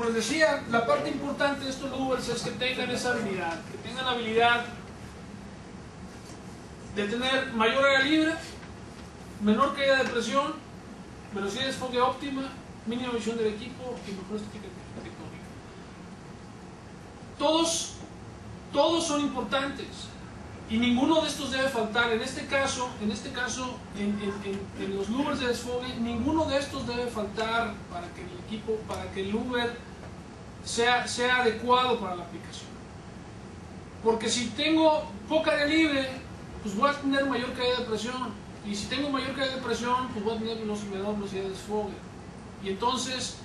les decía, la parte importante de estos louvers es que tengan esa habilidad, que tengan la habilidad de tener mayor área libre, menor caída de presión, velocidad de desfogue óptima, mínima visión del equipo y mejor estética arquitectónica. Todos son importantes y ninguno de estos debe faltar. En este caso, en los louvers de desfogue, ninguno de estos debe faltar para que el equipo, para que el louver sea adecuado para la aplicación. Porque si tengo poca área libre, pues voy a tener mayor caída de presión, y si tengo mayor caída de presión, pues voy a tener menor velocidad de desfogue. Y entonces,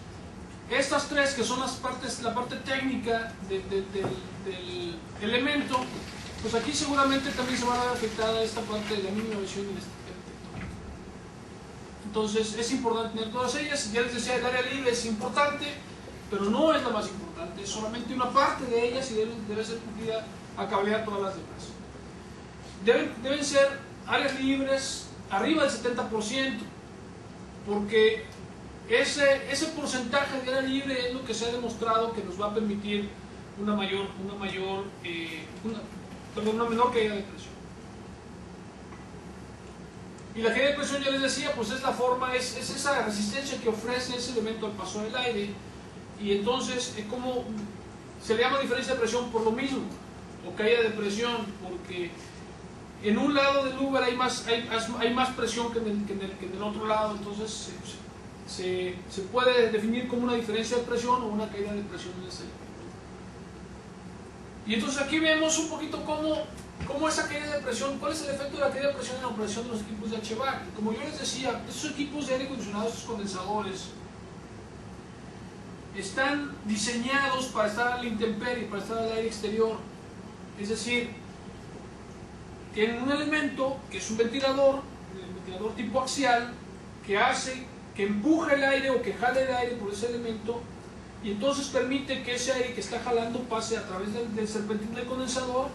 estas tres que son la parte técnica del elemento, pues aquí seguramente también se va a ver afectada esta parte de la mínima visión y la estética arquitectónica. Entonces es importante tener todas ellas. Ya les decía, el área libre es importante, pero no es la más importante, es solamente una parte de ellas y debe ser cumplida a cabalidad todas las demás. Deben ser áreas libres arriba del 70%, porque ese porcentaje de área libre es lo que se ha demostrado que nos va a permitir una menor caída de presión. Y la caída de presión, ya les decía, pues es la forma, es esa resistencia que ofrece ese elemento al paso del aire, y entonces como se le llama diferencia de presión por lo mismo, o caída de presión, porque en un lado del louver hay más presión que en el otro lado, entonces se puede definir como una diferencia de presión o una caída de presión en ese elemento. Y entonces aquí vemos un poquito cómo esa caída de presión, cuál es el efecto de la caída de presión en la operación de los equipos de HVAC. Como yo les decía, estos equipos de aire acondicionado, estos condensadores, están diseñados para estar a la intemperie, para estar al aire exterior. Es decir, tienen un elemento que es un ventilador tipo axial, que empuja el aire o que jale el aire por ese elemento, y entonces permite que ese aire que está jalando pase a través del serpentín del condensador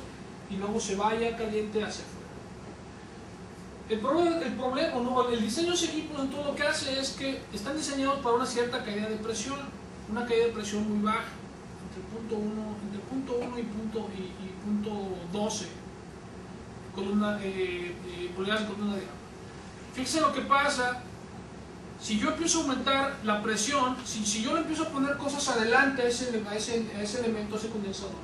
y luego se vaya caliente hacia afuera. El diseño de los equipos en todo lo que hace es que están diseñados para una cierta caída de presión, una caída de presión muy baja, entre punto 1 y punto 12 pulgadas de columna de agua. Fíjense lo que pasa. Si yo empiezo a aumentar la presión, si yo le empiezo a poner cosas adelante a ese elemento, a ese condensador,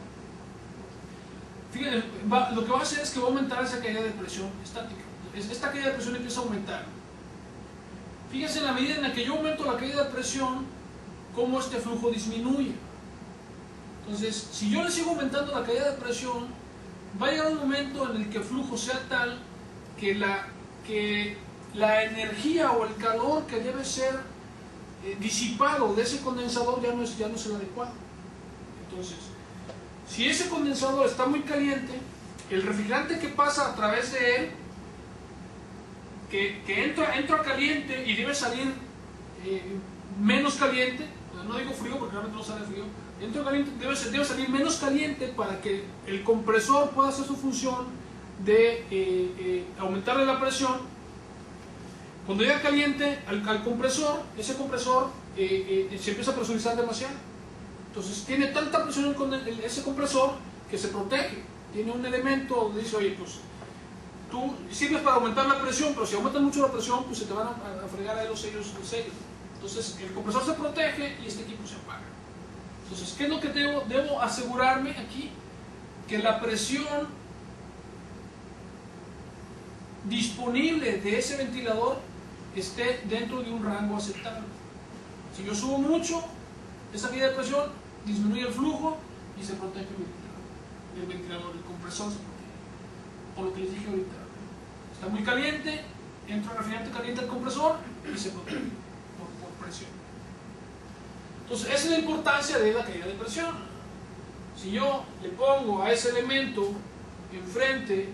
fíjense, lo que va a hacer es que va a aumentar esa caída de presión estática. Esta caída de presión empieza a aumentar. Fíjense en la medida en la que yo aumento la caída de presión, cómo este flujo disminuye. Entonces, si yo le sigo aumentando la caída de presión, va a llegar un momento en el que el flujo sea tal que la energía o el calor que debe ser disipado de ese condensador ya no es el adecuado. Entonces, si ese condensador está muy caliente, el refrigerante que pasa a través de él, que entra caliente y debe salir menos caliente, no digo frío porque realmente no sale frío, entra caliente, debe salir menos caliente para que el compresor pueda hacer su función de aumentarle la presión. Cuando llega caliente al compresor, ese compresor se empieza a presurizar demasiado. Entonces tiene tanta presión ese compresor que se protege. Tiene un elemento donde dice, oye, pues tú sirves para aumentar la presión, pero si aumentas mucho la presión, pues se te van a fregar ahí los sellos del sello. Entonces el compresor se protege y este equipo se apaga. Entonces, ¿qué es lo que debo asegurarme aquí? Que la presión disponible de ese ventilador esté dentro de un rango aceptable. Si yo subo mucho esa caída de presión, disminuye el flujo y se protege el ventilador, el compresor se protege. Por lo que les dije ahorita, está muy caliente, entra el refrigerante caliente al compresor y se protege por presión. Entonces, esa es la importancia de la caída de presión. Si yo le pongo a ese elemento enfrente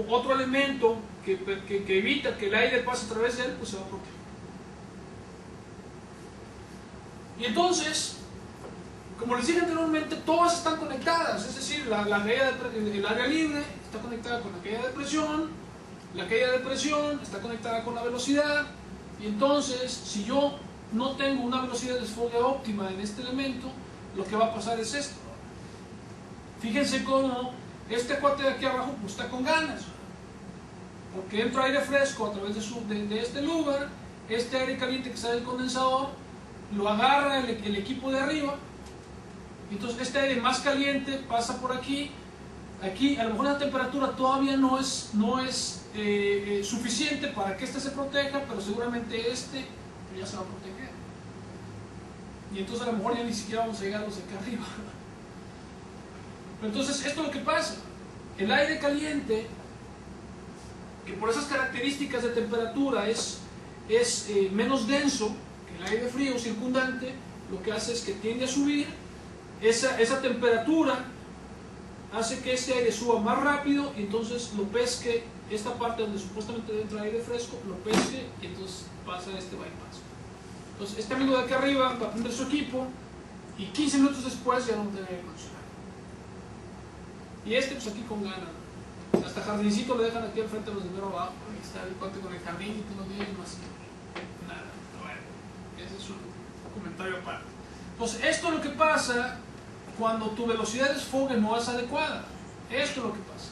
otro elemento que evita que el aire pase a través de él, pues se va a proteger. Y entonces, como les dije anteriormente, todas están conectadas, es decir, el área libre está conectada con la caída de presión, la caída de presión está conectada con la velocidad, y entonces, si yo no tengo una velocidad de desfogue óptima en este elemento, lo que va a pasar es esto. Fíjense cómo este cuate de aquí abajo pues está con ganas, porque entra aire fresco a través de este lugar, este aire caliente que sale del condensador lo agarra el equipo de arriba, entonces este aire más caliente pasa por aquí. Aquí a lo mejor la temperatura todavía no es suficiente para que este se proteja, pero seguramente este ya se va a proteger. Y entonces a lo mejor ya ni siquiera vamos a llegar a los de acá arriba. Pero entonces esto es lo que pasa. El aire caliente, que por esas características de temperatura es menos denso que el aire frío circundante, lo que hace es que tiende a subir. Esa temperatura hace que este aire suba más rápido y entonces lo pesque, esta parte donde supuestamente entra aire fresco, lo pesque y entonces pasa este bypass. Entonces este amigo de acá arriba va a prender su equipo y 15 minutos después ya no tiene aire acondicionado. Y este pues aquí con ganas. Hasta jardincito le dejan aquí al frente de los de mero abajo. Ahí está el cuate con el jardín y todo bien y más nada. Bueno, ese es un comentario aparte. Entonces esto es lo que pasa cuando tu velocidad de desfogue no es adecuada. Esto es lo que pasa.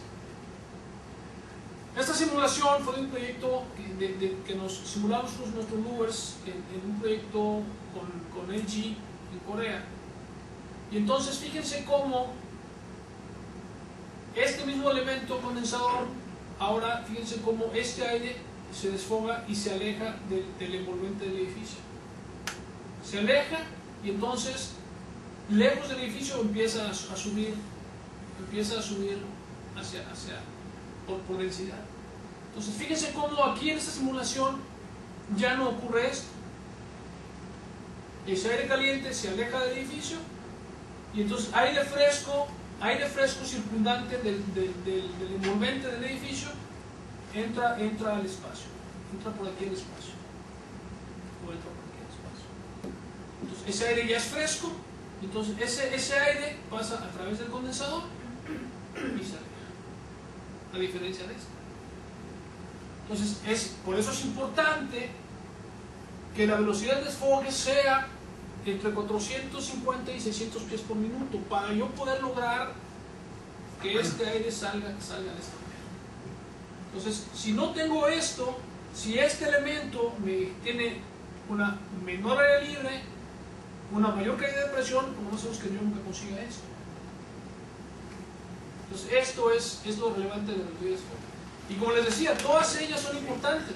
Esta simulación fue de un proyecto que nos simulamos nuestros movers en un proyecto con LG en Corea. Y entonces fíjense cómo este mismo elemento condensador, ahora fíjense cómo este aire se desfoga y se aleja del envolvente del edificio. Se aleja y entonces lejos del edificio empieza a subir por densidad. Entonces fíjense cómo aquí en esta simulación ya no ocurre esto. Ese aire caliente se aleja del edificio y entonces aire fresco circundante del envolvente del edificio entra al espacio, entra por aquí al espacio, o entra por aquí al espacio. Entonces ese aire ya es fresco. Entonces ese aire pasa a través del condensador y se aleja, a diferencia de este. Entonces por eso es importante que la velocidad de desfogue sea entre 450 y 600 pies por minuto para yo poder lograr que este aire salga de esta manera. Entonces si no tengo esto, si este elemento tiene una menor área libre, una mayor caída de presión, como no sabemos que yo nunca consiga esto. Entonces esto es lo relevante de la velocidad de desfogue. Y como les decía, todas ellas son importantes.